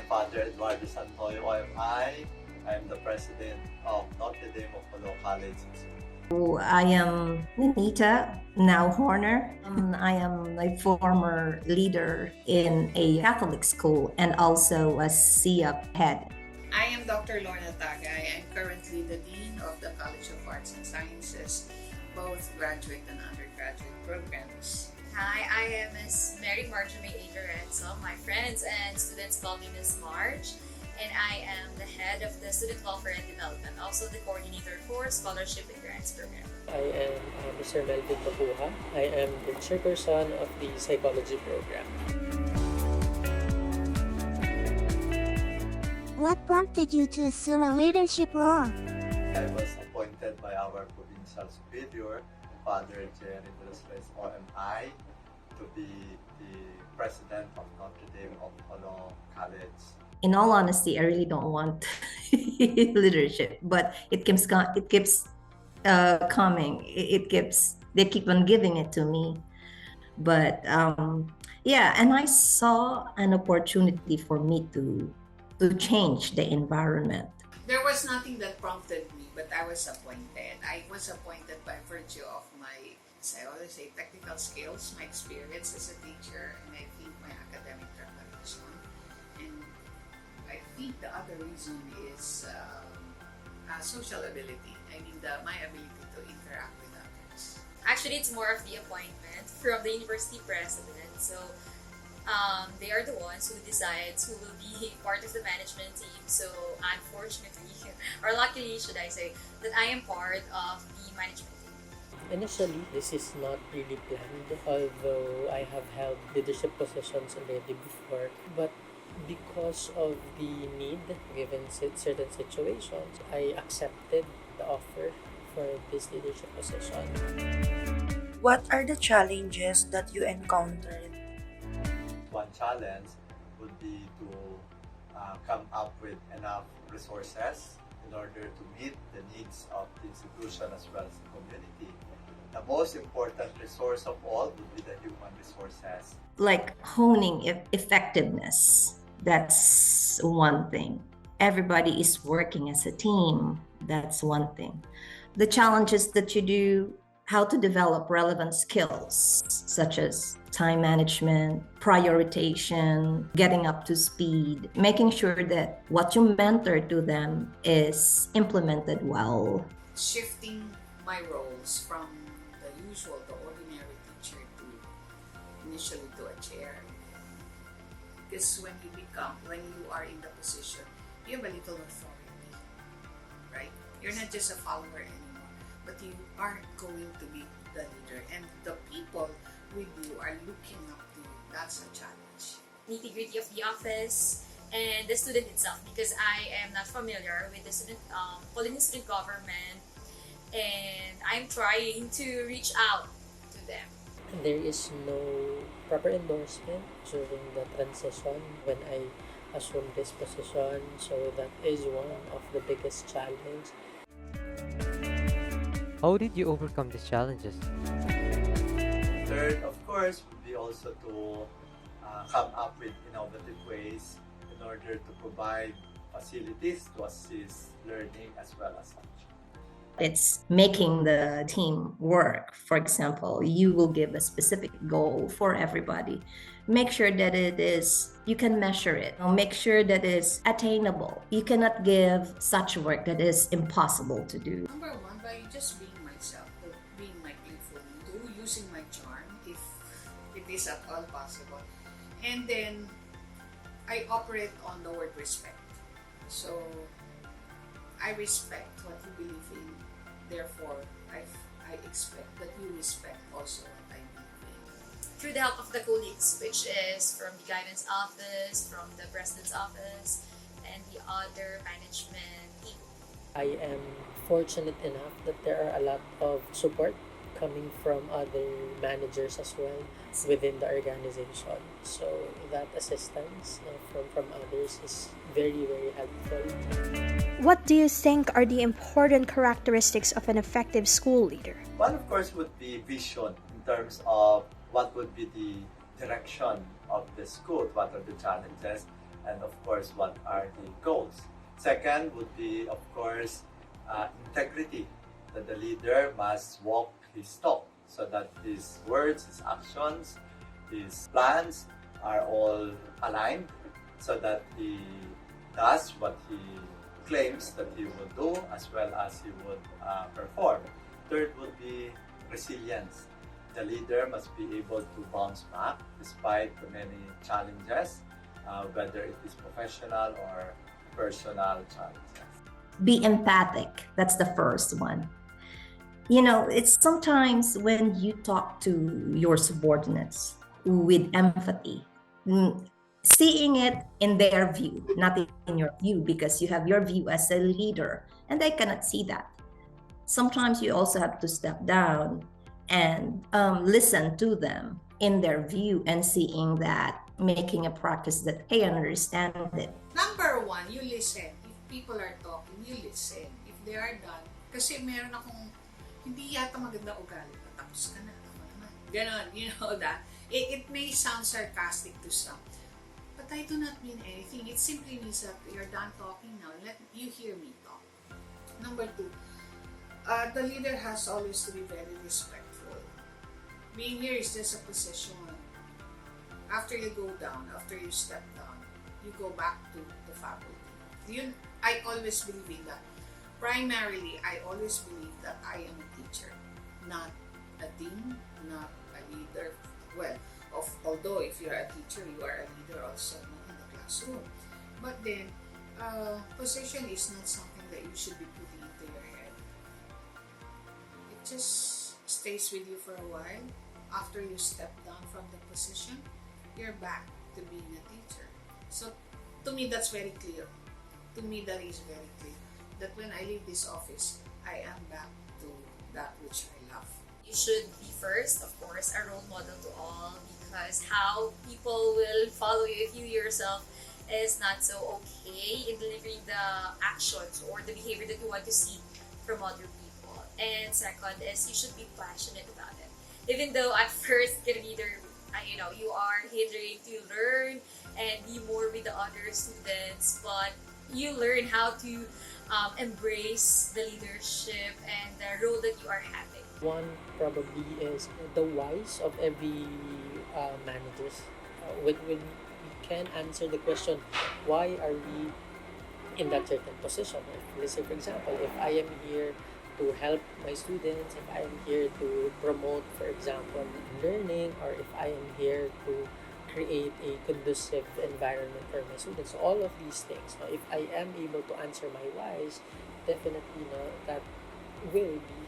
father, Eduardo M. I am the president of Notre Dame of Polo College. I am Nenita now Hoerner. I am a former leader in a Catholic school and also a CIAP head. I am Dr. Lourna Tagay. I'm currently the Dean of the College of Arts and Sciences, both graduate and undergraduate programs. Hi, I am Ms. Marjiemae Lorenzo. My friends and students call me Ms. Marge, and I am the head of the Student Welfare and Development, also the coordinator for Scholarship and Grants Program. I am Mr. Melvin Macuha. I am the chairperson of the Psychology Program. What prompted you to assume a leadership role? I was appointed by our provincial superior, Father Jimenez OMI, to be the president of Notre Dame of Polo College. In all honesty, I really don't want leadership, but it keeps coming. They keep on giving it to me. But yeah, and I saw an opportunity for me to change the environment. There was nothing that prompted me, but I was appointed. I was appointed by virtue of my, as I always say, technical skills, my experience as a teacher, and I think my academic preparation. And I think the other reason is social ability. I mean, my ability to interact with others. Actually, it's more of the appointment from the university president. So they are the ones who decides who will be part of the management team. So unfortunately, or luckily should I say, that I am part of the management team. Initially, this is not really planned, although I have held leadership positions already before. But because of the need, given certain situations, I accepted the offer for this leadership position. What are the challenges that you encountered? One challenge would be to come up with enough resources in order to meet the needs of the institution as well as the community. The most important resource of all would be the human resources. Like honing effectiveness, that's one thing. Everybody is working as a team, that's one thing. The challenges that you do, how to develop relevant skills such as time management, prioritization, getting up to speed, making sure that what you mentor to them is implemented well. Shifting my roles from the usual, the ordinary teacher to initially to a chair. Because when you are in the position, you have a little authority, right? You're not just a follower anymore, but you are going to be the leader, and the people with you are looking up to you. That's a challenge. Nitty-gritty of the office and the student itself, because I am not familiar with the student, student government, and I'm trying to reach out to them. There is no proper endorsement during the transition when I assumed this position, so that is one of the biggest challenges. How did you overcome these challenges? Third, of course, would be also to come up with innovative ways in order to provide facilities to assist learning as well as such. It's making the team work. For example, you will give a specific goal for everybody. Make sure that you can measure it. Make sure that it's attainable. You cannot give such work that is impossible to do. Number one, by just being myself, being my playful, using my charm if it is at all possible. And then I operate on the word respect. So I respect what you believe in. Therefore, I expect that you respect also what I believe in. Through the help of the colleagues, which is from the guidance office, from the president's office, and the other management people. I am fortunate enough that there are a lot of support coming from other managers as well within the organization. So that assistance from others is very, very helpful. What do you think are the important characteristics of an effective school leader? One, of course, would be vision in terms of what would be the direction of the school, what are the challenges, and of course, what are the goals. Second would be, of course, integrity, that the leader must walk his talk so that his words, his actions, his plans are all aligned so that he does what he claims that he will do as well as he would perform. Third would be resilience. The leader must be able to bounce back despite the many challenges, whether it is professional or personal challenges. Be empathic. That's the first one. You know, it's sometimes when you talk to your subordinates with empathy, seeing it in their view, not in your view, because you have your view as a leader and they cannot see that. Sometimes you also have to step down and listen to them in their view and seeing that, making a practice that, hey, I understand it. Number one, you listen. If people are talking, you listen. If they are done, kasi meron akong hindi yata maganda ugali, tapos ka na, ako naman. Ganon, you know that. It may sound sarcastic to some, but I do not mean anything. It simply means that you're done talking now. Let you hear me talk. Number two, the leader has always to be very respectful. Being here is just a position. After you go down, after you step down, you go back to the faculty. I always believe in that. Primarily, I always believe that I am a teacher, not a dean, not a leader. Well, although if you're a teacher, you are a leader also in the classroom. But then, position is not something that you should be putting into your head. It just stays with you for a while. After you step down from the position, you're back to being a teacher. So, to me, that's very clear. To me, that is very clear. That when I leave this office, I am back to that which I love. You should be first, of course, a role model to all, because how people will follow you if you yourself is not so okay in delivering the actions or the behavior that you want to see from other people. And second is you should be passionate about it. Even though at first you are hindering to learn and be more with the other students, but you learn how to embrace the leadership and the role that you are having. One probably is the whys of every managers. When we can answer the question, why are we in that certain position? Let's say, for example, if I am here to help my students, if I am here to promote, for example, learning, or if I am here to create a conducive environment for my students. So all of these things, if I am able to answer my whys, definitely that will be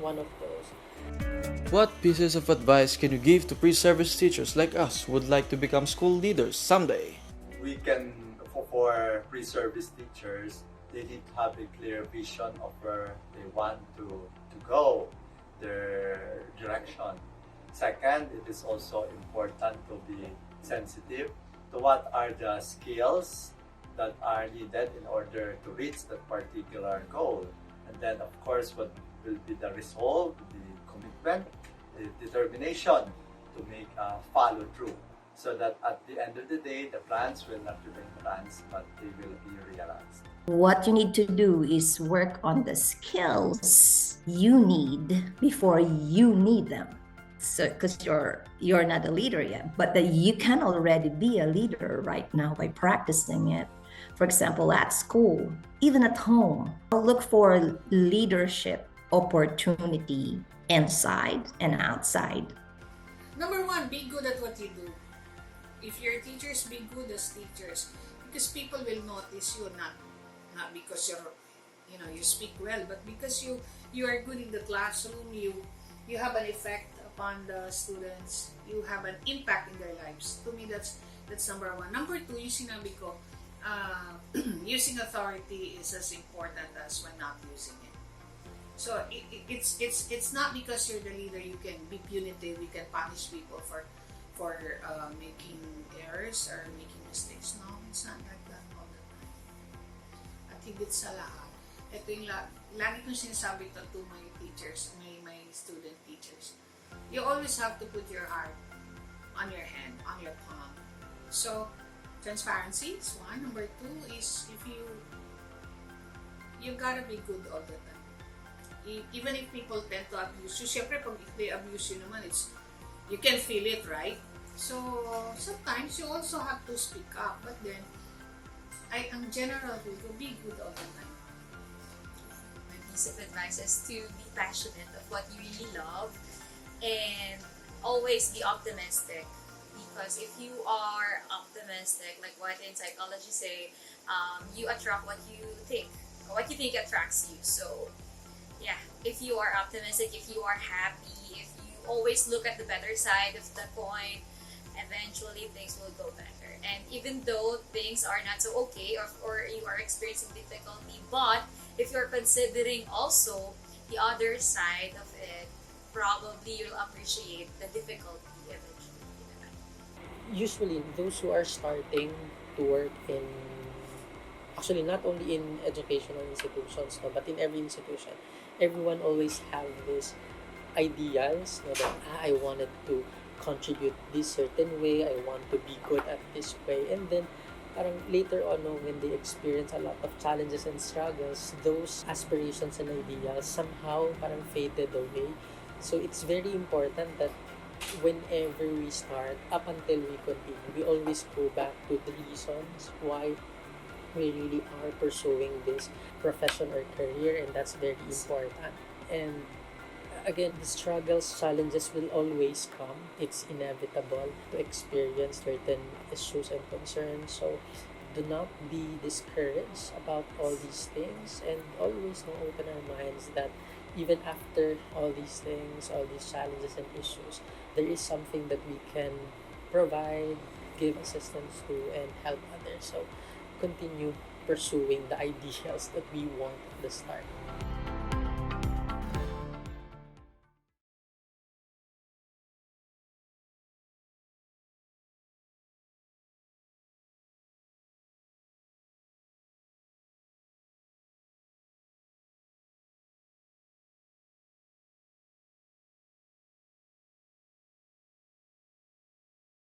one of those. What pieces of advice can you give to pre-service teachers like us who would like to become school leaders someday? We can, for pre-service teachers, they need to have a clear vision of where they want to go, their direction. Second, it is also important to be sensitive to what are the skills that are needed in order to reach that particular goal. And then, of course, what will be the resolve, the commitment, the determination to make a follow through, so that at the end of the day, the plans will not remain plans, but they will be realized. What you need to do is work on the skills you need before you need them. So, because you're not a leader yet, but that you can already be a leader right now by practicing it. For example, at school, even at home, look for leadership opportunity inside and outside. Number one, be good at what you do. If you're teachers, be good as teachers, because people will notice you not because you speak well, but because you are good in the classroom. You have an effect upon the students. You have an impact in their lives. To me, that's number one. Number two, yung sinabi ko, using authority is as important as when not using it. So it's not because you're the leader you can be punitive, you can punish people for making errors or making mistakes. No, it's not like that all the time. At higit sa lahat, ito yung lagi kong sinasabi to my teachers, my student teachers. You always have to put your heart So transparency is one. Number two is if you gotta be good all the time. Even if people tend to abuse you, syempre pag if they abuse you naman, you can feel it, right? So sometimes you also have to speak up, but then ang general rule, be good all the time. My piece of advice is to be passionate of what you really love and always be optimistic, because if you are optimistic, like what in psychology say, you attract what you think attracts you. So yeah, if you are optimistic, if you are happy, if you always look at the better side of the coin, eventually things will go better. And even though things are not so okay, or you are experiencing difficulty, but if you're considering also the other side of it, probably you'll appreciate the difficulty eventually. Usually, those who are starting to work in, actually not only in educational institutions, no, but in every institution, everyone always have this ideals, no, that I wanted to contribute this certain way, I want to be good at this way, and then parang later on, no, when they experience a lot of challenges and struggles, those aspirations and ideals somehow parang faded away. So it's very important that whenever we start, up until we continue, we always go back to the reasons why we really are pursuing this profession or career, and that's very important. And again, the struggles, challenges will always come. It's inevitable to experience certain issues and concerns. So do not be discouraged about all these things, and always open our minds that even after all these things, all these challenges and issues, there is something that we can provide, give assistance to, and help others. So continue pursuing the ideals that we want at the start.